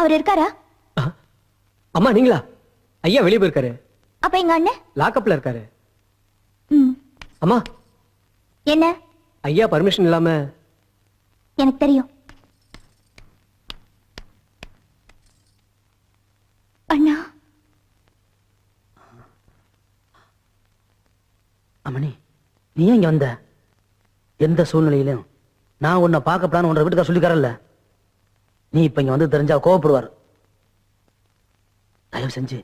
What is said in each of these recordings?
அவர் இருக்காரா? அம்மா நீங்களா? ஐயா வெளியே போயிருக்காரு. அப்ப எங்க அண்ணன் லாக்அப்ல இருக்காரு. ம். அம்மா என்ன? ஐயா பர்மிஷன் இல்லாம. எனக்கு தெரியும். அண்ணா. அம்மணி, நீ இங்க வந்த? எந்த சூழ்நிலையிலும் நான் உன்னை பார்க்கப்படான்னு உன்ற வீட்டுக்கார சொல்லிக்காரல்ல. நீ இப்ப இங்க வந்து தெரிஞ்சா கோவப்படுவார். தயவு செஞ்சு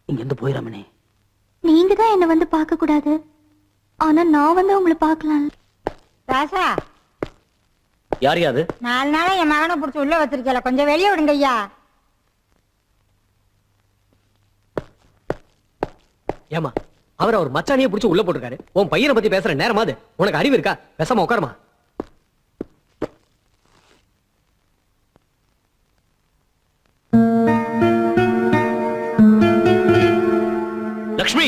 இங்க இருந்து போயிடாமணி. நீங்க தான் என்ன வந்து பார்க்க கூடாது. ஆனா நான் வந்து உங்களை பார்க்கலாம். ராசா, யார் யாது? 4 நாளா என் மகனை பிடிச்சி உள்ள வச்சிருக்கல, கொஞ்சம் வெளியே விடுங்க ஐயா. ஏமா அவர் அவர் மச்சானியே பிடிச்சி உள்ள போட்டிருக்காரு. உன் பையனை பத்தி பேசுற நேரமாது உனக்கு அறிவு இருக்கா? பேசாம உட்காருமா. லக்ஷ்மி,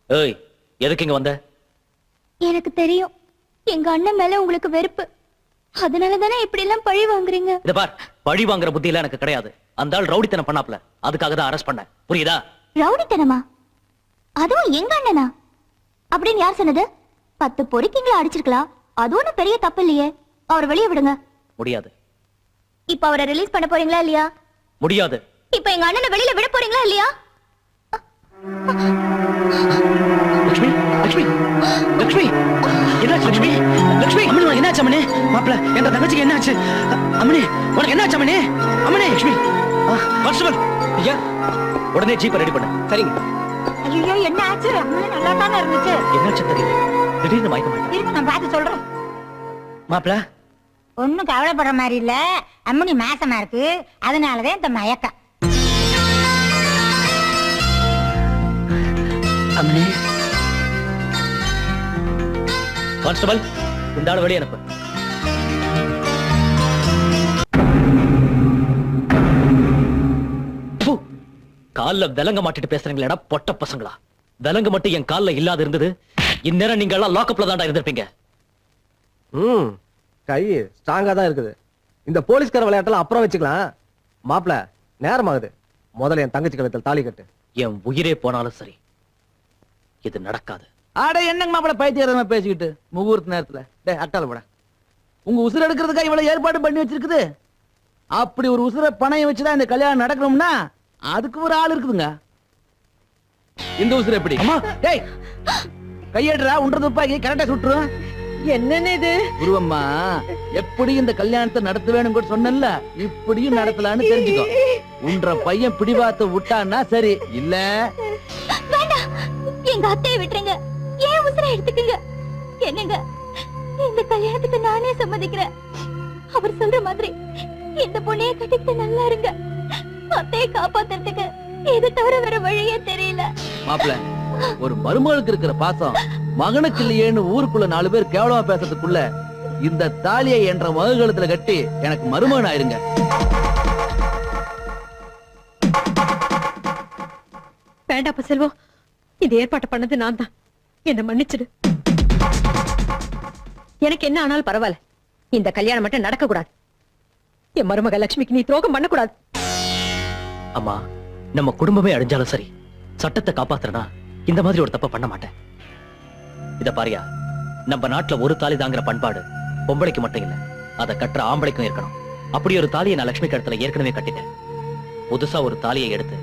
ஏய், எதுக்கு இங்க வந்த? எனக்கு தெரியும் எங்க அண்ணன் மேல உங்களுக்கு வெறுப்பு. அதனால தானே இப்படி எல்லாம் பழி வாங்குறீங்க. இத பார், பழி வாங்குற புத்தி எல்லாம் எனக்கு கிடையாது. அந்த ஆள் ரவுடித்தனம் பண்ணாப்ல, அதுக்காக தான் அரெஸ்ட் பண்ணேன். புரியுதா? ரவுடித்தனமா? அதுவும் எங்க அண்ணனா? அப்படின்னு யார் சொன்னது? 10 பொறுக்கிங்களை அடிச்சிருக்கலாம். அது ஒண்ணும் பெரிய தப்பு இல்லையே. அவரை வெளியே விடுங்க. முடியாது. இப்ப அவரை ரிலீஸ் பண்ண போறீங்களா இல்லையா? முடியாது. இப்ப எங்க அண்ணனை வெளியில விட போறீங்களா இல்லையா? லக்ஷ்மி, லக்ஷ்மி, லக்ஷ்மி, என்னாச்சு லக்ஷ்மி? லக்ஷ்மி, அம்மனி உனக்கு என்னாச்சு? அம்மனி, மாப்பிள்ள என்ற தங்கச்சிக்கு என்னாச்சு? அம்மனி உனக்கு என்னாச்சு? அம்மனி, அம்மனி, லக்ஷ்மி, கான்ஸ்டபிள் ஐயா, உடனே ஜீப்பை ரெடி பண்ணு. சரிங்க. ஐயோ, என்ன ஆச்சு? அம்மனி நல்லா தானே இருந்துச்சு. என்னாச்சு தெரியல, திடீர்னு மயக்க மாட்டேன். இருக்கு, நான் பார்த்து சொல்றேன். மாப்பிள்ள ஒன்னும் கவலைப்படுற மாதிரி இல்ல, அம்மனி மாசமா இருக்கு, அதனாலதான் இந்த மயக்கம். அம்மனி. கான்ஸ்டபிள், இந்த ஆளு வெளியே அனுப்பு. கால்ல விலங்க மாட்டிட்டு பேசுறீங்களா பொட்ட பசங்களா? விலங்கு மட்டும் என் கால்ல இல்லாத இருந்தது, இந்நேரம் நீங்க எல்லாம் லாக்அப்ல தான்டா இருந்திருப்பீங்க. கை ஸ்ட்ராங்கா தான் இருக்குது. இந்த போலீஸ்கார விளையாட்டெல்லாம் அப்புறம் வச்சுக்கலாம். மாப்பிள நேரம் ஆகுது. முதல்ல என் தங்கச்சி கழுத்தில் தாலி கட்டு. என் உயிரே போனாலும் சரி, இது நடக்காது. ஆட என்னங்க மாப்பிள பைத்தியமா பேசிக்கிட்டு முகூர்த்த நேரத்துல? டே அட்டால போட, உங்க உசுர எடுக்கிறதுக்காக இவ்வளவு ஏற்பாடு பண்ணி வச்சிருக்குது. அப்படி ஒரு உசுர பணையம் வச்சுதான் இந்த கல்யாணம் நடக்கணும்னா அதுக்கு ஒரு ஆள் இருக்குதுங்க. இந்த உசுர எப்படி? அம்மா டேய், கையேடுறா, உன்ற துப்பாக்கி கரெக்டா சுட்டுரும். என்னன்னு இது? குருவம்மா, எப்படி இந்த கல்யாணத்தை நடத்த வேணும் கூட சொன்னல, இப்படியும் நடத்தலான்னு தெரிஞ்சுக்கோ. உன்ற பையன் பிடிவாத்த விட்டான்னா சரி, இல்ல வேண்டாம். எங்க அத்தையை விட்டுருங்க. ஏன் உசுர எடுத்துக்கங்க. என்னங்க, இந்த கல்யாணத்துக்கு நானே சம்மதிக்கிறேன். அவர் சொல்ற மாதிரி இந்த பொண்ணைய கட்டிக்கிட்டு நல்லா இருங்க. அத்தையை காப்பாத்துறதுக்கு இது தவிர வேற வழியே தெரியல. மாப்பிள்ள, ஒரு மருமகளுக்கு இருக்கிற பாசம் மகனுக்கு இல்லையேன்னு ஊருக்குள்ள 4 பேர் கேவலமா பேசுறதுக்குள்ள இந்த தாலியை என்ற மகுகளத்துல கட்டி எனக்கு மருமகன் ஆயிருங்க. வேண்டாப்பா செல்வம், இந்த ஏற்பாட்டை பண்ணது நான் தான். என்ன மன்னிச்சிடு. எனக்கு என்ன ஆனாலும் பரவாயில்ல, இந்த கல்யாணம் மட்டும் நடக்க கூடாது. என் மருமக லட்சுமிக்கு நீ துரோகம் பண்ணக்கூடாது. அம்மா, நம்ம குடும்பமே அழிஞ்சாலும் சரி, சட்டத்தை காப்பாத்துறனா இந்த மாதிரி ஒரு தப்ப பண்ண மாட்டேன். இத பாரியா, நம்ம நாட்டுல ஒரு தாலி தாங்கிற பண்பாடு பொம்பளைக்கு மட்டும் இல்ல, அதை கட்டுற ஆம்பளைக்கும் இருக்கணும். அப்படி ஒரு தாலியை நான் லட்சுமி கழுத்துல ஏற்கனவே கட்டிட்டேன். புதுசா ஒரு தாலியை எடுத்து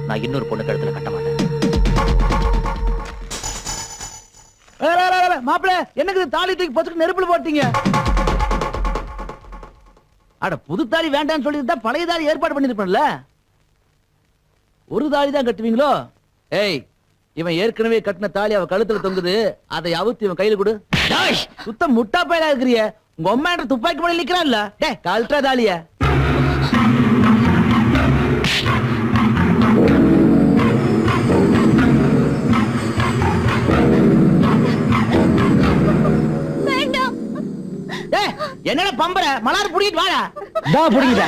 நான் இன்னொரு பொண்ணு கழுத்துல கட்ட மாட்டேன். மாப்பிள்ள, எனக்கு தாலி தூக்கி பச்சுக்கு நெருப்புல போட்டீங்க. அட, புது தாலி வேண்டாம்னு சொல்லியிருந்தா பழைய தாலி ஏற்பாடு பண்ணிருப்பேன்ல. ஒரு தாலி தான் கட்டுவீங்களோ? ஏய், இவன் ஏற்கனவே கட்டின தாலி அவ கழுத்துல தொங்குது, அதை அவுத்து இவன் கையில கொடு. சுத்தம் முட்டா பையலா இருக்கிறிய. உங்க அம்மா என்ற துப்பாக்கி படம் நிக்கிறான் இல்ல? டே, கழட்டா தாலிய. என்னடா பம்பர மலார் புடிக்கிட்டு வாடா. டா புடிங்கடா.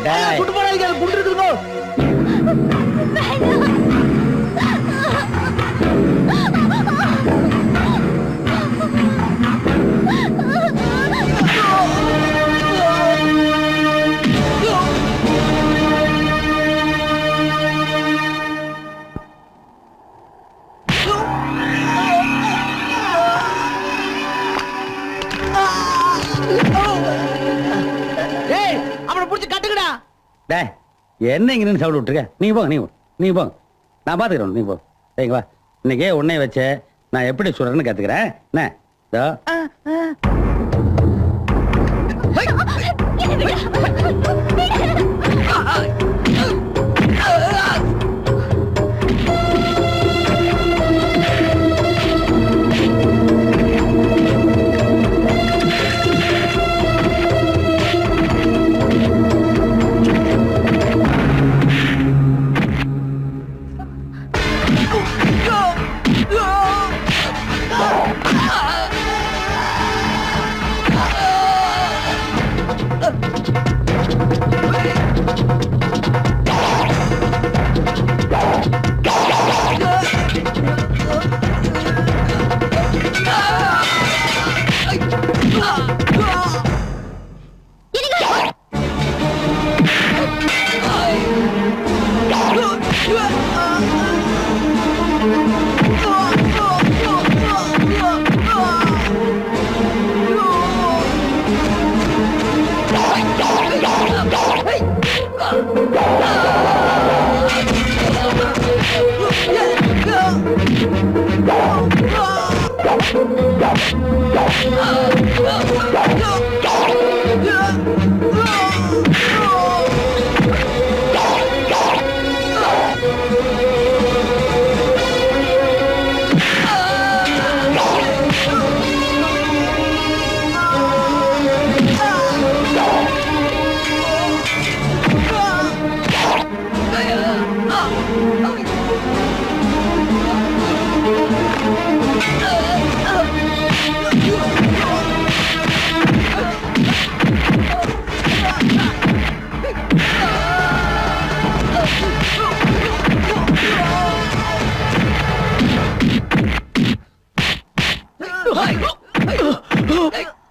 டேய், சுட்டு போடாதீங்க, குண்டு இருக்குங்க. டே என்ன இங்க நின்று சவுண்ட் விட்டுருக்க நீங்க போங்க நீங்க போங்க நான் பாத்துக்கிறேன் நீங்க போ சரிங்களா இன்னைக்கே உன்னை வச்சு நான் எப்படி சொல்றேன்னு கத்துக்கிறேன் என்ன இதோ.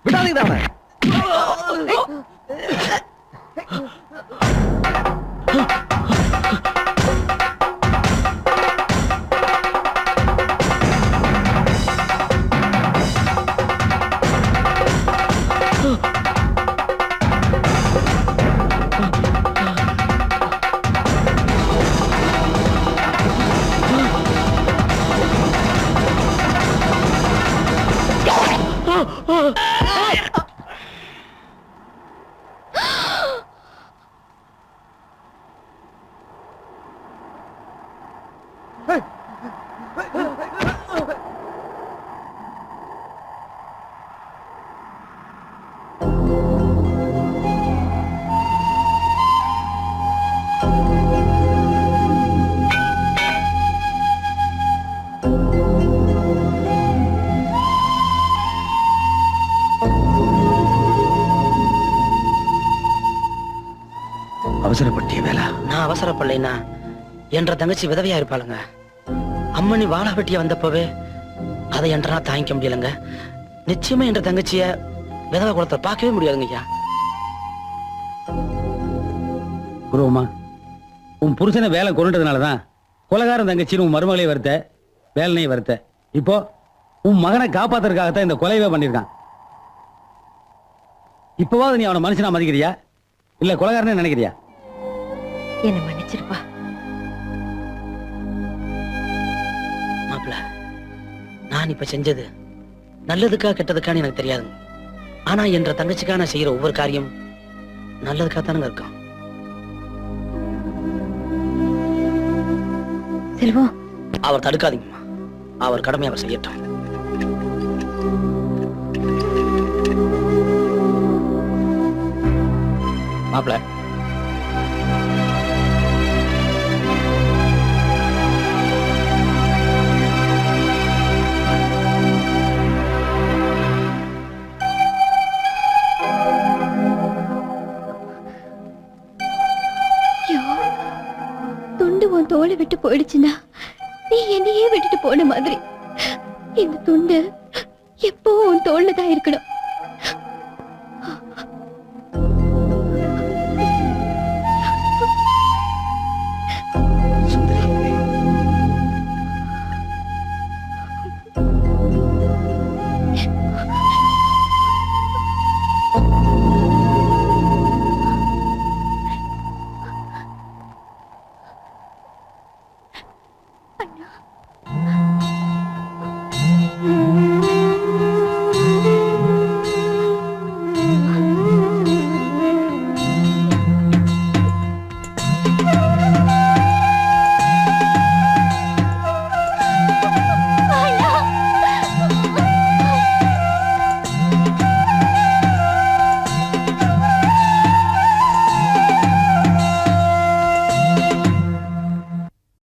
விடாதீங்க அவனை. அவசரப்பட்டிய வேலை நான் அவசரப்படலைன்னா என்ற தங்கச்சி விதவையா இருப்பாளுங்க. அம்மனி வாழா வெட்டிய வந்தப்பவே அதை என்றனா தாங்கிக்க முடியலங்க. நிச்சயமா என்ற தங்கச்சிய விதவை குளத்தை பார்க்கவே முடியாதுங்க ஐயா. குருவம்மா உன் புருஷனை வேலை கொண்டுட்டதுனாலதான் கொலைகாரன் தங்கச்சின்னு உன் மருமகளை வருத்த வேலைனையும் வருத்த இப்போ உன் மகனை காப்பாத்துறதுக்காகத்தான் இந்த கொலைவே பண்ணிருக்கான். இப்பவாவது நீ அவனை மனுஷனா மதிக்கிறியா இல்ல கொலைகாரனே நினைக்கிறியா? என்ன மன்னிச்சிருப்பா. மாப்பிள நான் இப்ப செஞ்சது நல்லதுக்கா கெட்டதுக்கான்னு எனக்கு தெரியாதுங்க. ஆனா என்ற தங்கச்சிக்கா நான் செய்யற ஒவ்வொரு காரியம் நல்லதுக்கா தானுங்க இருக்கும். செல்வம், அவர் தடுக்காதீங்கம்மா. அவர் கடமை அவர் செய்யட்டும். மாப்பிள துண்டு உன் தோலை விட்டு போயிடுச்சுன்னா நீ என்னையே விட்டுட்டு போன மாதிரி இந்த துண்டு எப்போ உன் தோல்ல தான் இருக்கணும். வேணாம்